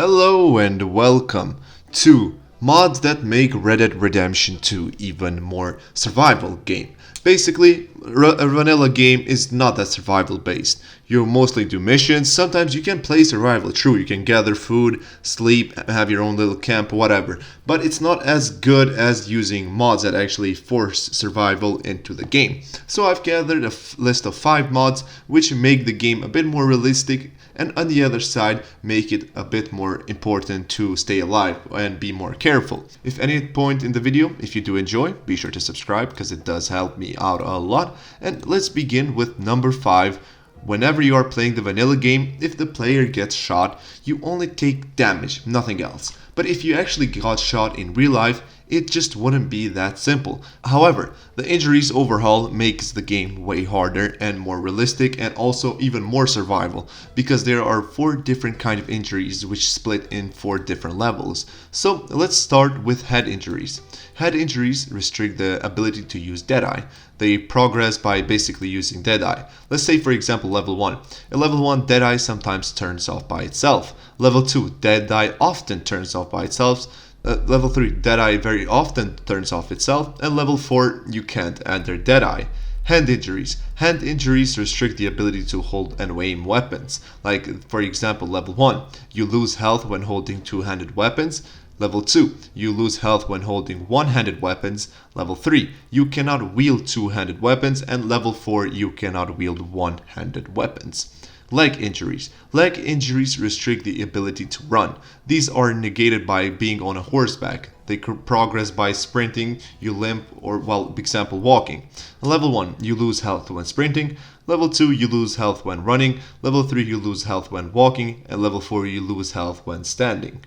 Hello and welcome to mods that make Red Dead Redemption 2 even more survival game. Basically, a vanilla game is not that survival based. You mostly do missions. Sometimes you can play survival, true, you can gather food, sleep, have your own little camp, whatever. But it's not as good as using mods that actually force survival into the game. So I've gathered a list of 5 mods which make the game a bit more realistic, and on the other side make it a bit more important to stay alive and be more careful. If any point in the video, if you do enjoy, be sure to subscribe because it does help me out a lot. And let's begin with number 5. Whenever you are playing the vanilla game, if the player gets shot, you only take damage, nothing else. But if you actually got shot in real life, it just wouldn't be that simple. However, the injuries overhaul makes the game way harder and more realistic, and also even more survival, because there are 4 different kind of injuries which split in 4 different levels. So let's start with head injuries. Head injuries restrict the ability to use Deadeye. They progress by basically using Deadeye. Let's say for example level 1. At level 1, Deadeye sometimes turns off by itself. Level 2, Deadeye often turns off by itself. Level 3, Deadeye very often turns off itself. And level 4, you can't enter Deadeye. Hand injuries. Hand injuries restrict the ability to hold and aim weapons. Like for example level 1, you lose health when holding 2-handed weapons. Level 2, you lose health when holding one-handed weapons. Level 3, you cannot wield 2-handed weapons. And level 4, you cannot wield one-handed weapons. Leg injuries. Leg injuries restrict the ability to run. These are negated by being on a horseback. They progress by sprinting, you limp, or well, example walking. Level 1, you lose health when sprinting. Level 2, you lose health when running. Level 3, you lose health when walking. And level 4, you lose health when standing.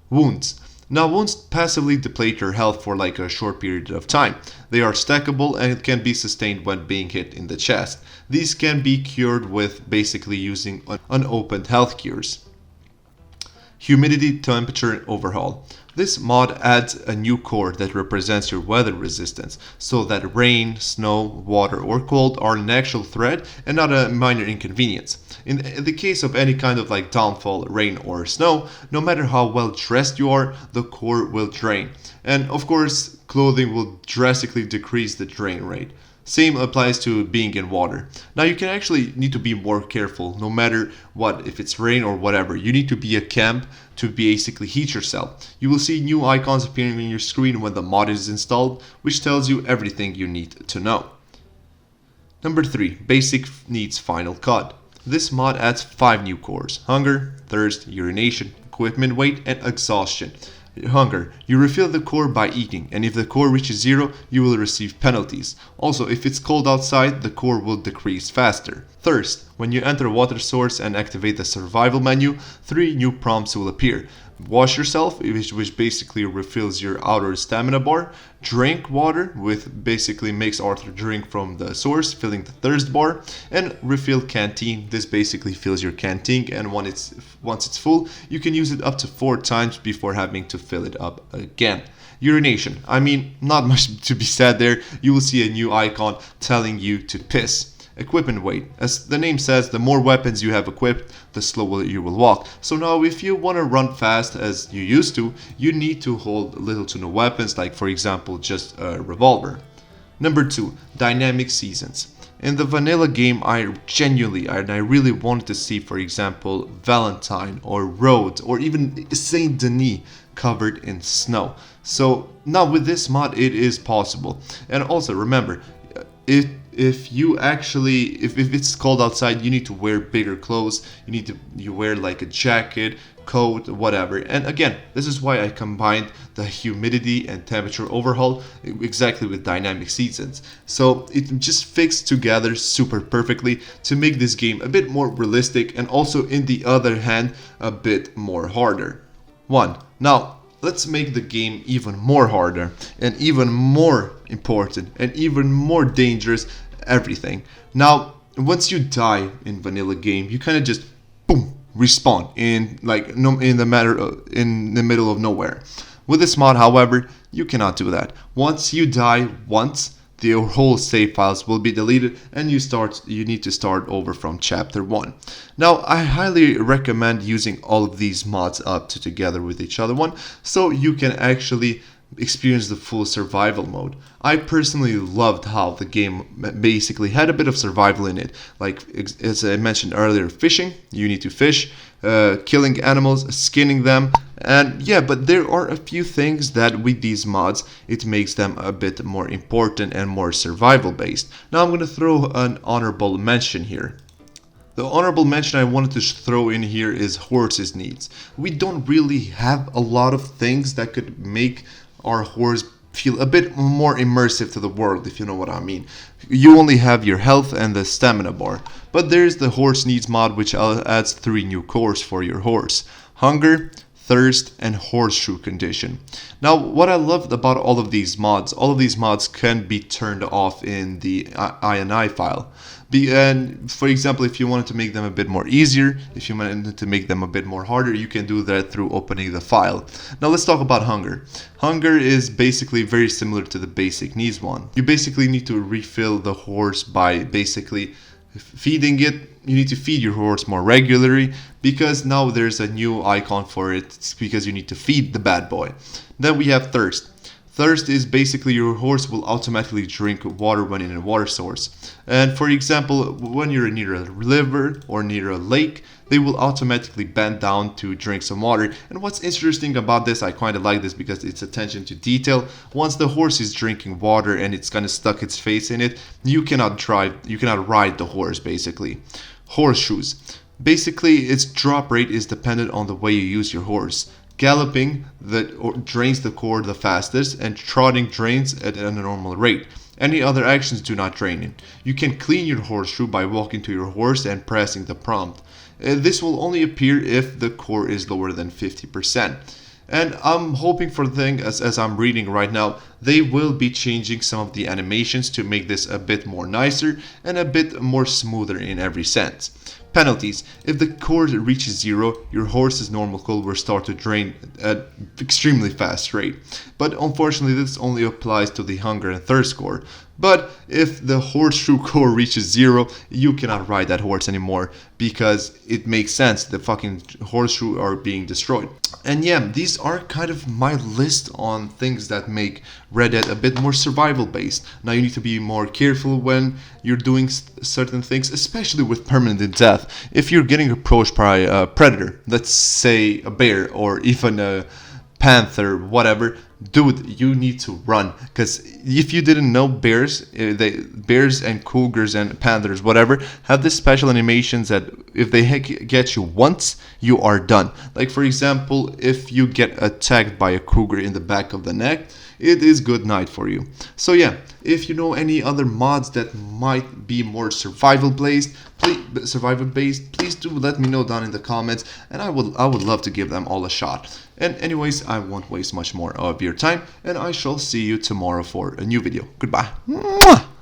Wounds. Now, wounds passively deplete your health for like a short period of time. They are stackable and it can be sustained when being hit in the chest. These can be cured with basically using unopened health cures. Humidity, temperature, and overhaul. This mod adds a new core that represents your weather resistance, so that rain, snow, water, or cold are an actual threat and not a minor inconvenience. In the case of any kind of like downfall, rain, or snow, no matter how well dressed you are, the core will drain. And of course, clothing will drastically decrease the drain rate. Same applies to being in water. Now you can actually need to be more careful no matter what, if it's rain or whatever. You need to be a camp to basically heat yourself. You will see new icons appearing on your screen when the mod is installed, which tells you everything you need to know. Number 3, basic needs final cut. This mod adds 5 new cores: hunger, thirst, urination, equipment weight, and exhaustion. Hunger. You refill the core by eating, and if the core reaches 0, you will receive penalties. Also, if it's cold outside, the core will decrease faster. Thirst. When you enter a water source and activate the survival menu, 3 new prompts will appear. Wash yourself, which basically refills your outer stamina bar. Drink water, which basically makes Arthur drink from the source, filling the thirst bar. And refill canteen. This basically fills your canteen, and once it's full, you can use it up to 4 times before having to fill it up again. Urination. I mean, not much to be said there. You will see a new icon telling you to piss. Equipment weight. As the name says, the more weapons you have equipped, the slower you will walk. So now if you want to run fast as you used to, you need to hold little to no weapons, like for example just a revolver. Number 2, dynamic seasons. In the vanilla game, I really wanted to see, for example, Valentine or Rhodes or even Saint Denis covered in snow. So now with this mod, it is possible. And also remember, if it's cold outside, you need to wear bigger clothes. You wear like a jacket, coat, whatever. And again, this is why I combined the humidity and temperature overhaul exactly with dynamic seasons. So it just fits together super perfectly to make this game a bit more realistic, and also in the other hand a bit more harder. 1. Now let's make the game even more harder and even more important and even more dangerous. Everything. Now, once you die in vanilla game, you kind of just boom respawn in the middle of nowhere. With this mod, however, you cannot do that. Once you die once, the whole save files will be deleted, and you need to start over from chapter 1. Now, I highly recommend using all of these mods up together with each other so you can actually experience the full survival mode. I personally loved how the game basically had a bit of survival in it. Like, as I mentioned earlier, fishing, you need to fish, killing animals, skinning them, and yeah, but there are a few things that with these mods, it makes them a bit more important and more survival based. Now I'm going to throw an honorable mention here. The honorable mention I wanted to throw in here is horses needs. We don't really have a lot of things that could make our horse feel a bit more immersive to the world, if you know what I mean. You only have your health and the stamina bar, but there's the horse needs mod, which adds 3 new cores for your horse: hunger, thirst, and horseshoe condition. Now, what I loved about all of these mods can be turned off in the INI file. And for example, if you wanted to make them a bit more easier, if you wanted to make them a bit more harder, you can do that through opening the file. Now let's talk about hunger. Hunger is basically very similar to the basic needs one. You basically need to refill the horse by basically feeding it. You need to feed your horse more regularly, because now there's a new icon for it. It's because you need to feed the bad boy. Then we have thirst. Thirst is basically your horse will automatically drink water when in a water source. And for example, when you're near a river or near a lake, they will automatically bend down to drink some water. And what's interesting about this, I kind of like this because it's attention to detail. Once the horse is drinking water and it's kind of stuck its face in it, you cannot ride the horse basically. Horseshoes. Basically, its drop rate is dependent on the way you use your horse. Galloping drains the core the fastest, and trotting drains at a normal rate. Any other actions do not drain it. You can clean your horseshoe by walking to your horse and pressing the prompt. This will only appear if the core is lower than 50%. And I'm hoping for the thing, as I'm reading right now, they will be changing some of the animations to make this a bit more nicer and a bit more smoother in every sense. Penalties. If the core reaches 0, your horse's normal core will start to drain at extremely fast rate. But unfortunately, this only applies to the hunger and thirst core. But if the horseshoe core reaches 0, you cannot ride that horse anymore, because it makes sense. The fucking horseshoe are being destroyed. And yeah, these are kind of my list on things that make Red Dead a bit more survival based. Now you need to be more careful when you're doing certain things, especially with permanent death. If you're getting approached by a predator, let's say a bear or even a panther, whatever, dude, you need to run. Because if you didn't know, bears and cougars and panthers, whatever, have this special animations that if they get you once, you are done. Like for example, if you get attacked by a cougar in the back of the neck, it is good night for you. So yeah, if you know any other mods that might be more survival based, please do let me know down in the comments, and I would love to give them all a shot. And anyways, I won't waste much more of your time, and I shall see you tomorrow for a new video. Goodbye. Mwah!